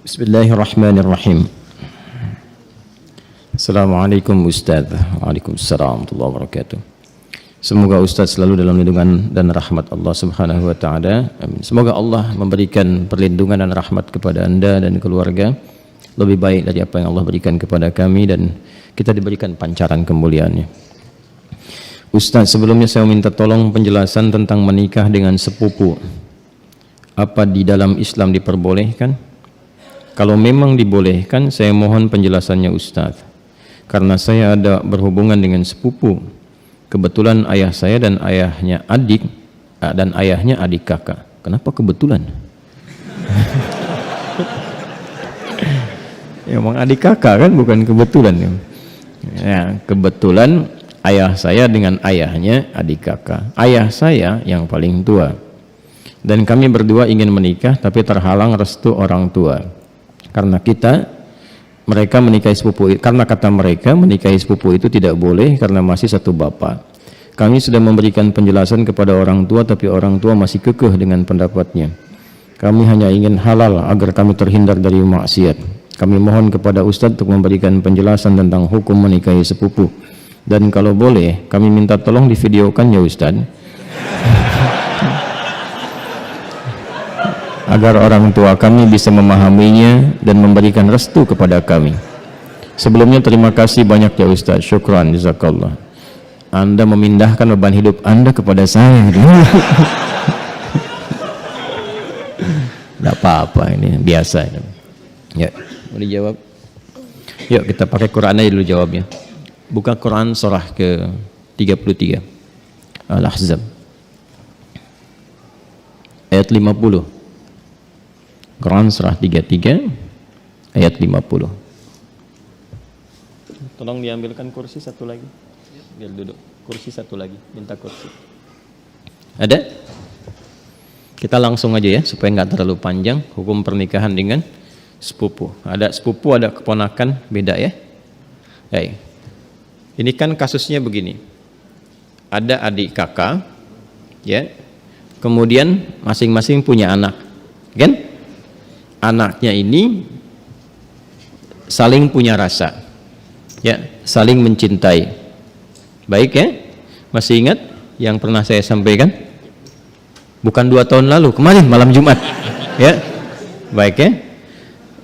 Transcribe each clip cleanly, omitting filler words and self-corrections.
Bismillahirrahmanirrahim. Assalamualaikum Ustaz. Waalaikumsalam warahmatullahi wabarakatuh. Semoga Ustaz selalu dalam lindungan dan rahmat Allah Subhanahu wa taala. Amin. Semoga Allah memberikan perlindungan dan rahmat kepada Anda dan keluarga lebih baik dari apa yang Allah berikan kepada kami, dan kita diberikan pancaran kemuliaannya. Ustaz, sebelumnya saya minta tolong penjelasan tentang menikah dengan sepupu. Apa di dalam Islam diperbolehkan? Kalau memang dibolehkan, saya mohon penjelasannya Ustaz. Karena saya ada berhubungan dengan sepupu. Kebetulan ayah saya dan ayahnya adik, dan ayahnya adik kakak. Kenapa kebetulan? Ya, emang adik kakak kan, bukan kebetulan. Ya, kebetulan ayah saya dengan ayahnya adik kakak. Ayah saya yang paling tua. Dan kami berdua ingin menikah, tapi terhalang restu orang tua. Karena mereka menikahi sepupu, karena kata mereka menikahi sepupu itu tidak boleh karena masih satu bapak. Kami sudah memberikan penjelasan kepada orang tua, tapi orang tua masih kekeh dengan pendapatnya. Kami hanya ingin halal agar kami terhindar dari maksiat. Kami mohon kepada Ustadz untuk memberikan penjelasan tentang hukum menikahi sepupu. Dan kalau boleh, kami minta tolong divideokan ya Ustadz, agar orang tua kami bisa memahaminya dan memberikan restu kepada kami. Sebelumnya terima kasih banyak ya Ustaz. Syukran, jazakallah. Anda memindahkan beban hidup Anda kepada saya. Tidak apa-apa, ini biasa. Ya, mau dijawab? Yuk kita pakai Quran aja dulu jawabnya. Buka Quran surah ke 33 Al-Ahzab ayat 50. Quran surah 33 ayat 50. Tolong diambilkan kursi satu lagi. Biar duduk. Kursi satu lagi. Minta kursi. Ada? Kita langsung aja ya supaya nggak terlalu panjang. Hukum pernikahan dengan sepupu. Ada sepupu, ada keponakan, beda ya. Hey. Ini kan kasusnya begini. Ada adik kakak, ya. Kemudian masing-masing punya anak, kan? Anaknya ini saling punya rasa, ya, saling mencintai. Baik ya, masih ingat yang pernah saya sampaikan? Bukan 2 tahun lalu, kemarin malam Jumat, ya, baik ya.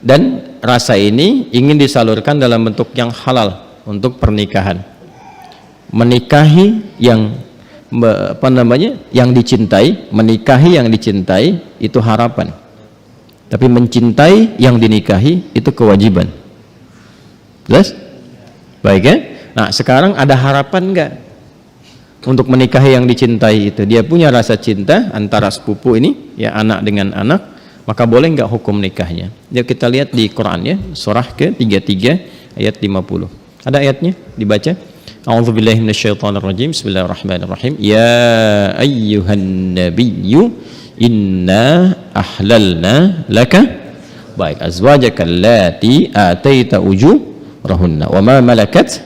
Dan rasa ini ingin disalurkan dalam bentuk yang halal untuk pernikahan. Menikahi yang yang dicintai, menikahi yang dicintai itu harapan. Tapi mencintai yang dinikahi itu kewajiban. Jelas? Baik ya? Nah sekarang ada harapan enggak untuk menikahi yang dicintai itu? Dia punya rasa cinta antara sepupu ini, ya, anak dengan anak, maka boleh enggak hukum nikahnya? Yuk kita lihat di Quran ya, surah ke-33 ayat 50. Ada ayatnya? Dibaca. A'udzubillahi minasyaitonirrajim. Bismillahirrahmanirrahim. Ya ayyuhan nabiyyu inna ahlalna laka baik azwajaka allati ataita ujurahunna wa ma malakat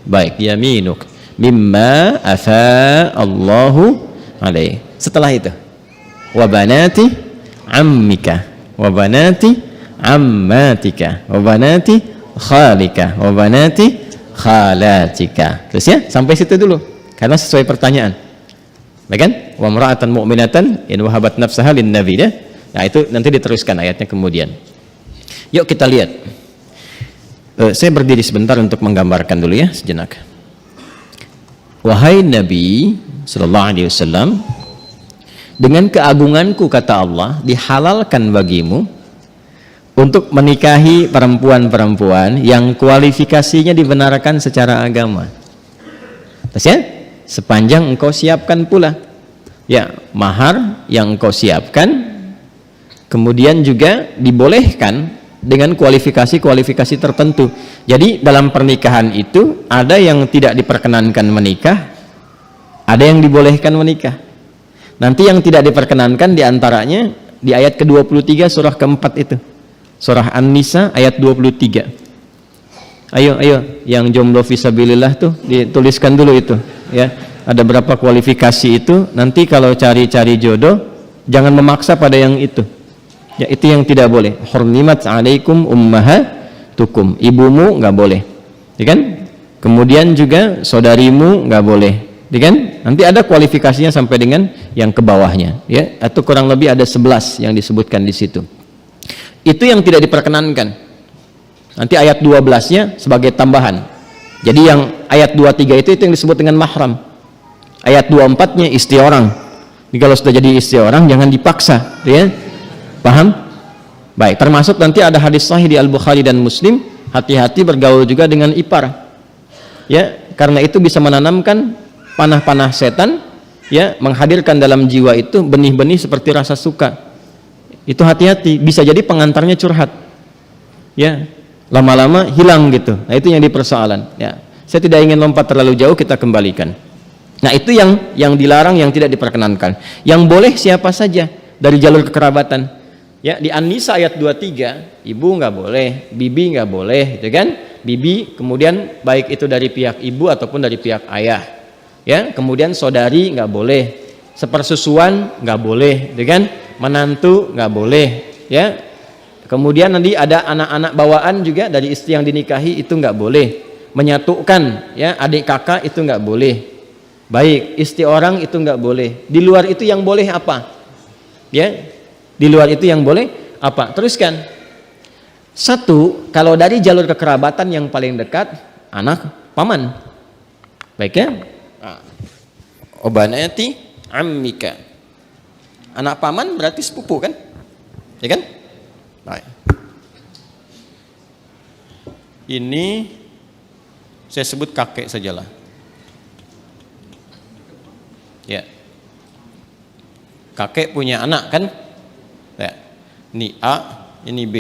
baik yaminuk mimma afa Allahu alaih. Setelah itu wa banati ammika wa banati ammatika wa banati khalika wa banati khalatika. Terus ya, sampai situ dulu karena sesuai pertanyaan. Baik kan? Wa mar'atan mu'minatan in wahabat nafsaha lin nabi ya. Nah, itu nanti diteruskan ayatnya kemudian. Yuk kita lihat. Saya berdiri sebentar untuk menggambarkan dulu ya sejenak. Wahai Nabi sallallahu alaihi wasallam, dengan keagunganku kata Allah, dihalalkan bagimu untuk menikahi perempuan-perempuan yang kualifikasinya dibenarkan secara agama. Terus ya? Sepanjang engkau siapkan pula, ya, mahar yang engkau siapkan, kemudian juga dibolehkan dengan kualifikasi-kualifikasi tertentu. Jadi dalam pernikahan itu ada yang tidak diperkenankan menikah, ada yang dibolehkan menikah. Nanti yang tidak diperkenankan diantaranya di ayat ke-23 surah keempat itu, surah An-Nisa ayat 23. Ayo yang jomblo fisabilillah tuh dituliskan dulu itu ya, ada berapa kualifikasi itu. Nanti kalau cari-cari jodoh jangan memaksa pada yang itu Ya, itu yang tidak boleh. Hurrimat 'alaikum ummahatukum. Ibumu nggak boleh. Ya kan? Kemudian juga saudarimu nggak boleh. Ya kan? Nanti ada kualifikasinya sampai dengan yang ke bawahnya, ya. Atau kurang lebih ada 11 yang disebutkan di situ. Itu yang tidak diperkenankan. Nanti ayat 12-nya sebagai tambahan. Jadi yang ayat 23 itu yang disebut dengan mahram. Ayat 24-nya istri orang. Jadi kalau sudah jadi istri orang jangan dipaksa, ya. Paham? Baik, termasuk nanti ada hadis sahih di Al-Bukhari dan Muslim, hati-hati bergaul juga dengan ipar. Ya, karena itu bisa menanamkan panah-panah setan, ya, menghadirkan dalam jiwa itu benih-benih seperti rasa suka. Itu hati-hati, bisa jadi pengantarnya curhat. Ya, lama-lama hilang gitu. Nah, itu yang dipersoalan, ya. Saya tidak ingin lompat terlalu jauh, kita kembalikan. Nah, itu yang dilarang, yang tidak diperkenankan. Yang boleh siapa saja dari jalur kekerabatan. Ya, di An-Nisa ayat 23, ibu nggak boleh, bibi nggak boleh, gitu kan? Bibi, kemudian baik itu dari pihak ibu ataupun dari pihak ayah. Ya, kemudian saudari nggak boleh, sepersusuan nggak boleh, gitu kan? Menantu nggak boleh, ya. Kemudian nanti ada anak-anak bawaan juga dari istri yang dinikahi, itu nggak boleh. Menyatukan, ya, adik kakak itu nggak boleh. Baik, istri orang itu nggak boleh. Di luar itu yang boleh apa? Ya. Di luar itu yang boleh apa? Teruskan. Satu, kalau dari jalur kekerabatan yang paling dekat, anak paman. Baik, ya. Obanati ammika. Anak paman berarti sepupu kan? Ya kan? Baik. Ini saya sebut kakek sajalah. Ya. Kakek punya anak kan? Ya. Ini A, ini B.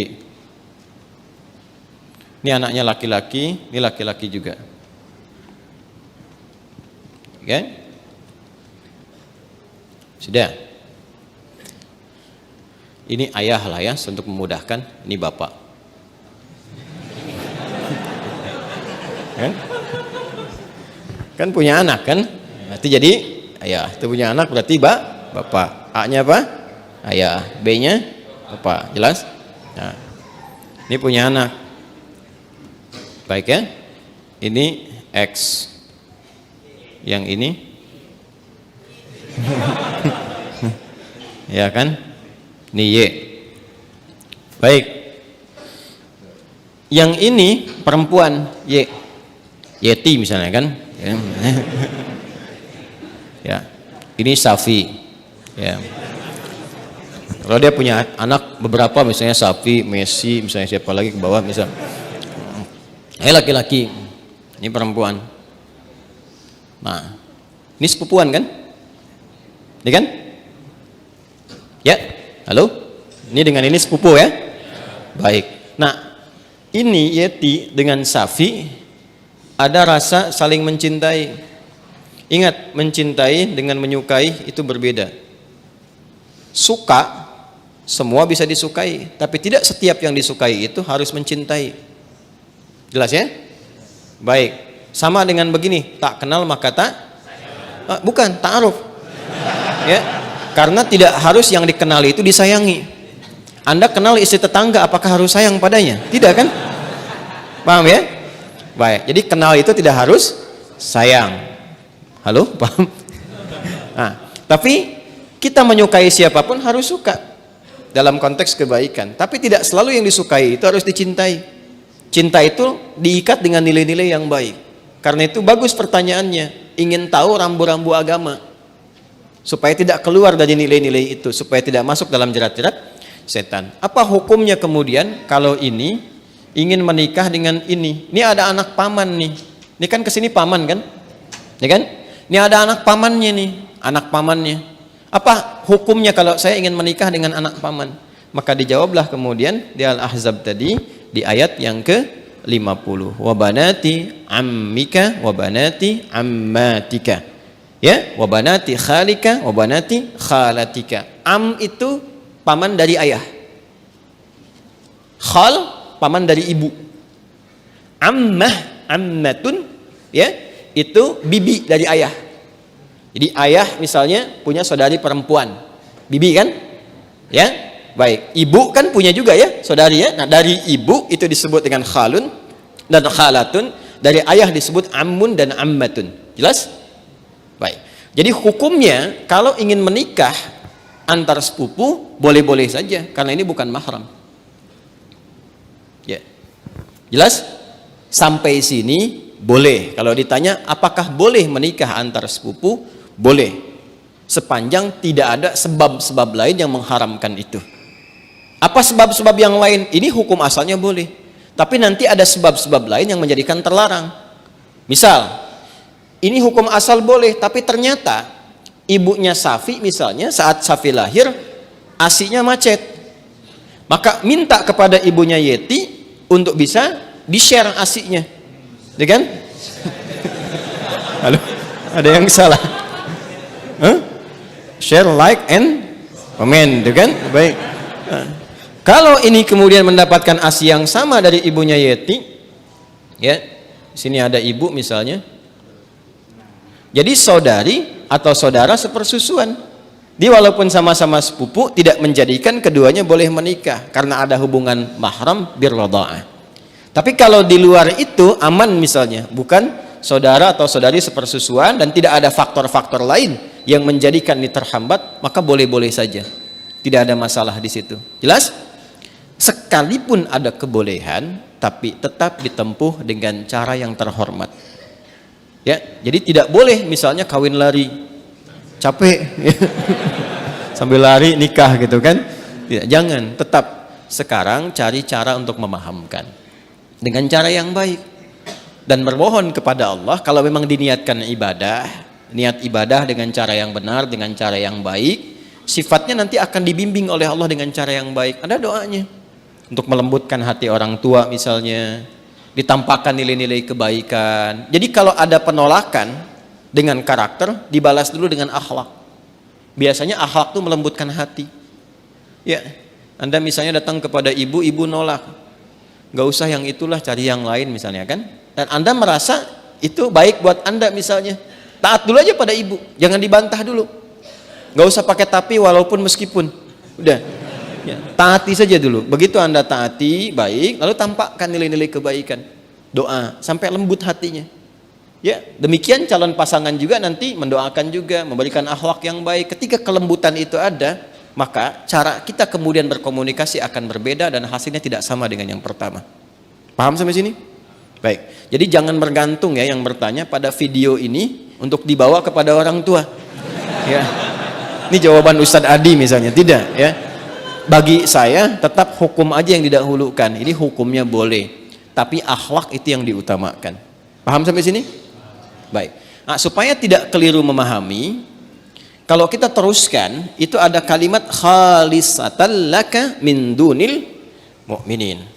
Ini anaknya laki-laki, ini laki-laki juga. Oke? Sudah. Ini ayah lah ya, untuk memudahkan. Ini bapak. Kan punya anak kan? Berarti jadi ayah. Itu punya anak berarti bapak. A-nya apa? Ayah, B-nya bapak. Jelas? Nah, ini punya anak. Baik ya? Ini X. Yang ini ya kan? Ini Y. Baik. Yang ini perempuan Y. Yeti misalnya kan? Ya. Ini Safi. Ya. Kalau dia punya anak beberapa, misalnya Safi, Messi, misalnya siapa lagi ke bawah, misal. Laki-laki, ini perempuan. Nah, ini sepupuan kan? Ini kan? Ya, halo? Ini dengan ini sepupu ya? Baik. Nah, ini Yeti dengan Safi ada rasa saling mencintai. Ingat, mencintai dengan menyukai itu berbeda. Suka semua bisa disukai, tapi tidak setiap yang disukai itu harus mencintai. Jelas ya? Baik. Sama dengan begini, tak kenal maka tak bukan ta'aruf. Ya. Karena tidak harus yang dikenali itu disayangi. Anda kenal istri tetangga, apakah harus sayang padanya? Tidak kan? Paham ya? Baik. Jadi kenal itu tidak harus sayang. Halo? Paham? Nah, tapi kita menyukai siapapun harus suka dalam konteks kebaikan, tapi tidak selalu yang disukai itu harus dicintai. Cinta itu diikat dengan nilai-nilai yang baik. Karena itu bagus pertanyaannya, ingin tahu rambu-rambu agama supaya tidak keluar dari nilai-nilai itu, supaya tidak masuk dalam jerat-jerat setan. Apa hukumnya kemudian kalau ini ingin menikah dengan ini? Ini ada anak paman nih. Ini kan kesini paman kan? Ya kan? Ini ada anak pamannya nih, anak pamannya. Apa hukumnya kalau saya ingin menikah dengan anak paman? Maka dijawablah kemudian di Al-Ahzab tadi di ayat yang ke-50. Wa banati ammika wa banati ammatika. Ya, wa banati khalika wa banati khalatika. Am itu paman dari ayah. Khal paman dari ibu. Ammah, ammatun ya, itu bibi dari ayah. Jadi ayah misalnya punya saudari perempuan, bibi kan? Ya. Baik, ibu kan punya juga ya, saudari ya. Nah, dari ibu itu disebut dengan khalun dan khalatun, dari ayah disebut ammun dan ammatun. Jelas? Baik. Jadi hukumnya kalau ingin menikah antar sepupu boleh-boleh saja karena ini bukan mahram. Ya. Jelas? Sampai sini boleh. Kalau ditanya apakah boleh menikah antar sepupu? Boleh. Sepanjang tidak ada sebab-sebab lain yang mengharamkan itu. Apa sebab-sebab yang lain? Ini hukum asalnya boleh. Tapi nanti ada sebab-sebab lain yang menjadikan terlarang. Misal, ini hukum asal boleh, tapi ternyata ibunya Safi misalnya saat Safi lahir, ASINya macet. Maka minta kepada ibunya Yeti untuk bisa di-share ASINya. Ya kan? Halo? Ada yang salah? Huh? Share, like, and comment, ya kan? Baik. Kalau ini kemudian mendapatkan ASI yang sama dari ibunya Yeti, ya, sini ada ibu misalnya. Jadi saudari atau saudara sepersusuan. Dia walaupun sama-sama sepupu tidak menjadikan keduanya boleh menikah karena ada hubungan mahram birradha'ah. Tapi kalau di luar itu aman misalnya, bukan saudara atau saudari sepersusuan dan tidak ada faktor-faktor lain yang menjadikan ini terhambat, maka boleh-boleh saja. Tidak ada masalah di situ. Jelas? Sekalipun ada kebolehan, tapi tetap ditempuh dengan cara yang terhormat. Ya, jadi tidak boleh misalnya kawin lari, capek, sambil lari nikah gitu kan? Tidak, jangan. Tetap sekarang cari cara untuk memahamkan dengan cara yang baik dan bermohon kepada Allah. Kalau memang diniatkan ibadah, niat ibadah dengan cara yang benar, dengan cara yang baik, sifatnya nanti akan dibimbing oleh Allah dengan cara yang baik. Ada doanya untuk melembutkan hati orang tua misalnya, ditampakkan nilai-nilai kebaikan. Jadi kalau ada penolakan dengan karakter, dibalas dulu dengan akhlak. Biasanya akhlak itu melembutkan hati. Ya, Anda misalnya datang kepada ibu, ibu nolak, nggak usah yang itulah, cari yang lain misalnya kan. Dan Anda merasa itu baik buat Anda misalnya, taat dulu aja pada ibu, jangan dibantah dulu. Nggak usah pakai tapi walaupun meskipun, udah. Ya, taati saja dulu. Begitu Anda taati baik, lalu tampakkan nilai-nilai kebaikan, doa sampai lembut hatinya. Ya, demikian calon pasangan juga nanti mendoakan juga, memberikan akhlak yang baik. Ketika kelembutan itu ada, maka cara kita kemudian berkomunikasi akan berbeda dan hasilnya tidak sama dengan yang pertama. Paham sampai sini? Baik. Jadi jangan bergantung ya yang bertanya pada video ini untuk dibawa kepada orang tua. Ya. Ini jawaban Ustadz Adi misalnya, tidak ya. Bagi saya tetap hukum aja yang didahulukan. Ini hukumnya boleh, tapi akhlak itu yang diutamakan. Paham sampai sini? Baik. Nah, supaya tidak keliru memahami, kalau kita teruskan itu ada kalimat khalisatan laka min dunil mu'minin.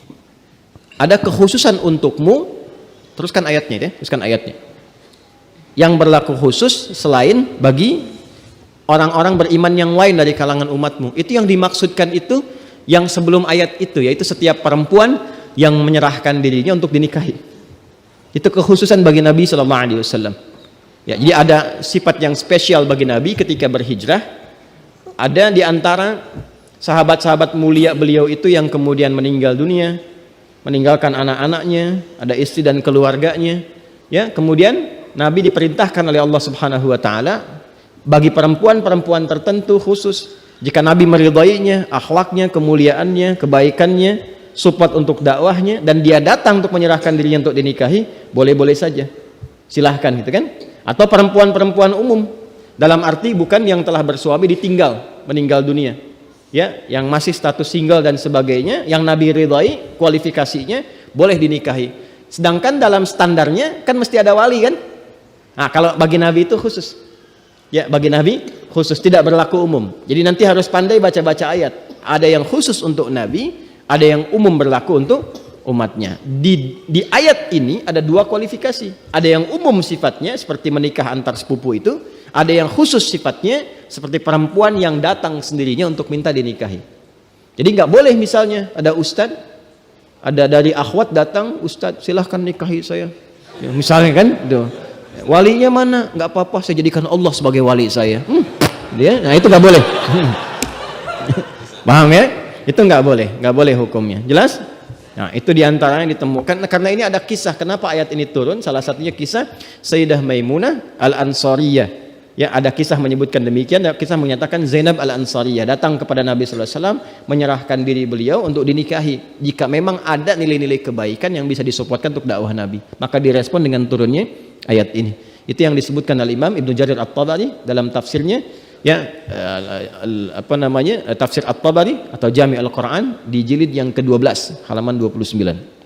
Ada kekhususan untukmu. Teruskan ayatnya ya, teruskan ayatnya. Yang berlaku khusus selain bagi orang-orang beriman yang lain dari kalangan umatmu. Itu yang dimaksudkan itu yang sebelum ayat itu, yaitu setiap perempuan yang menyerahkan dirinya untuk dinikahi. Itu kekhususan bagi Nabi SAW. Ya, jadi ada sifat yang spesial bagi Nabi ketika berhijrah. Ada di antara sahabat-sahabat mulia beliau itu yang kemudian meninggal dunia, meninggalkan anak-anaknya, ada istri dan keluarganya. Ya, kemudian Nabi diperintahkan oleh Allah Subhanahu wa taala bagi perempuan-perempuan tertentu khusus, jika Nabi meridainya, akhlaknya, kemuliaannya, kebaikannya, support untuk dakwahnya, dan dia datang untuk menyerahkan dirinya untuk dinikahi, boleh-boleh saja, silahkan gitu kan. Atau perempuan-perempuan umum, dalam arti bukan yang telah bersuami ditinggal, meninggal dunia ya, yang masih status single dan sebagainya, yang Nabi ridai kualifikasinya, boleh dinikahi. Sedangkan dalam standarnya kan mesti ada wali kan. Nah, kalau bagi Nabi itu khusus. Ya, bagi Nabi khusus, tidak berlaku umum. Jadi nanti harus pandai baca-baca ayat. Ada yang khusus untuk Nabi, ada yang umum berlaku untuk umatnya. Di ayat ini ada dua kualifikasi. Ada yang umum sifatnya seperti menikah antar sepupu itu, ada yang khusus sifatnya seperti perempuan yang datang sendirinya untuk minta dinikahi. Jadi nggak boleh misalnya ada ustadz, ada dari akhwat datang, ustadz silahkan nikahi saya. Ya, misalnya kan, tuh. Walinya mana? Nggak apa-apa, saya jadikan Allah sebagai wali saya. Dia, nah itu nggak boleh. Paham ya? Itu nggak boleh hukumnya. Jelas? Nah, itu diantara yang ditemukan. Karena ini ada kisah kenapa ayat ini turun. Salah satunya kisah Sayyidah Maimunah Al-Ansariyah. Ya, ada kisah menyebutkan demikian. Ada kisah menyatakan Zainab Al-Ansariyah datang kepada Nabi sallallahu alaihi wasallam menyerahkan diri beliau untuk dinikahi. Jika memang ada nilai-nilai kebaikan yang bisa disupportkan untuk dakwah Nabi, maka direspon dengan turunnya ayat ini. Itu yang disebutkan oleh Imam Ibnu Jarir At-Tabari dalam tafsirnya, ya, tafsir At-Tabari atau Jami' Al-Quran di jilid yang ke-12 halaman 29.